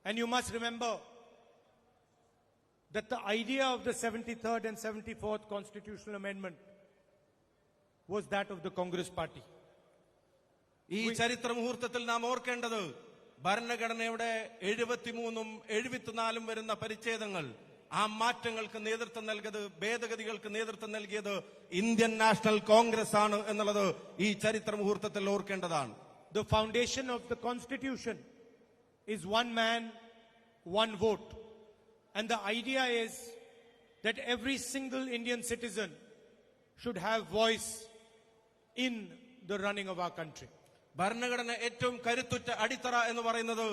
And you must remember that the idea of the 73rd and 74th constitutional amendment was that of the Congress party. ഈ ചരിത്ര മുഹൂർത്തത്തിൽ നാം ഓർക്കേണ്ടത് ഭരണഘടനയുടെ 73 74 വരുന്ന പരിച്ഛേദങ്ങൾ ആ മാറ്റങ്ങൾക്ക് നേതൃത്വം നൽകിയത് ഭേദഗതികൾക്ക് നേതൃത്വം നൽകിയത് ഇന്ത്യൻ നാഷണൽ കോൺഗ്രസ് ആണ് എന്നുള്ളത് ഈ ചരിത്ര മുഹൂർത്തത്തിൽ ഓർക്കേണ്ടതാണ്. The foundation of the constitution is one man, one vote. And the idea is that every single Indian citizen should have voice in the running of our country. ഭരണഘടന ഏറ്റവും കരുത്തുറ്റ അടിത്തറ എന്ന് പറയുന്നത്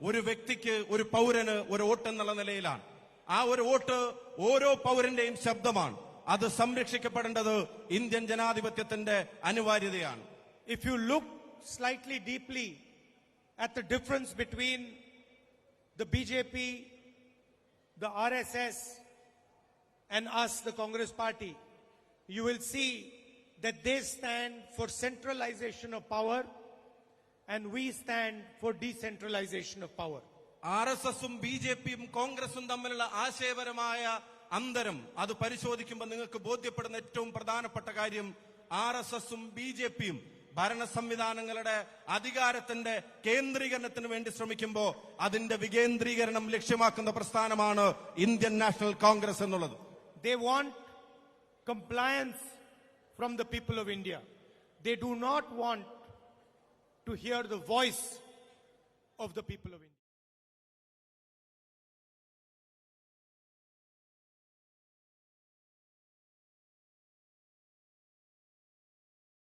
ഒരു വ്യക്തിക്ക് ഒരു പൗരന് ഒരു വോട്ട് എന്നുള്ള നിലയിലാണ്. ആ ഒരു വോട്ട് ഓരോ പൗരന്റെയും ശബ്ദമാണ്. അത് സംരക്ഷിക്കപ്പെടേണ്ടത് ഇന്ത്യൻ ജനാധിപത്യത്തിന്റെ അനിവാര്യതയാണ്. If you look slightly deeply at the difference between the BJP, the RSS and us, the Congress party, you will see that they stand for centralization of power and we stand for decentralization of power. RSSും ബിജെപിയും കോൺഗ്രസും തമ്മിലുള്ള ആശയപരമായ അന്തരം അത് പരിശോധിക്കുമ്പോൾ നിങ്ങൾക്ക് ബോധ്യപ്പെടുന്ന ഏറ്റവും പ്രധാനപ്പെട്ട കാര്യം RSSും ബിജെപിയും ഭരണ സംവിധാനങ്ങളുടെ അധികാരത്തിന്റെ കേന്ദ്രീകരണത്തിന് വേണ്ടി ശ്രമിക്കുമ്പോൾ അതിന്റെ വികേന്ദ്രീകരണം ലക്ഷ്യമാക്കുന്ന പ്രസ്ഥാനമാണ് ഇന്ത്യൻ നാഷണൽ കോൺഗ്രസ് എന്നുള്ളത്. They want compliance from the people of India. They do not want to hear the voice of the people of India.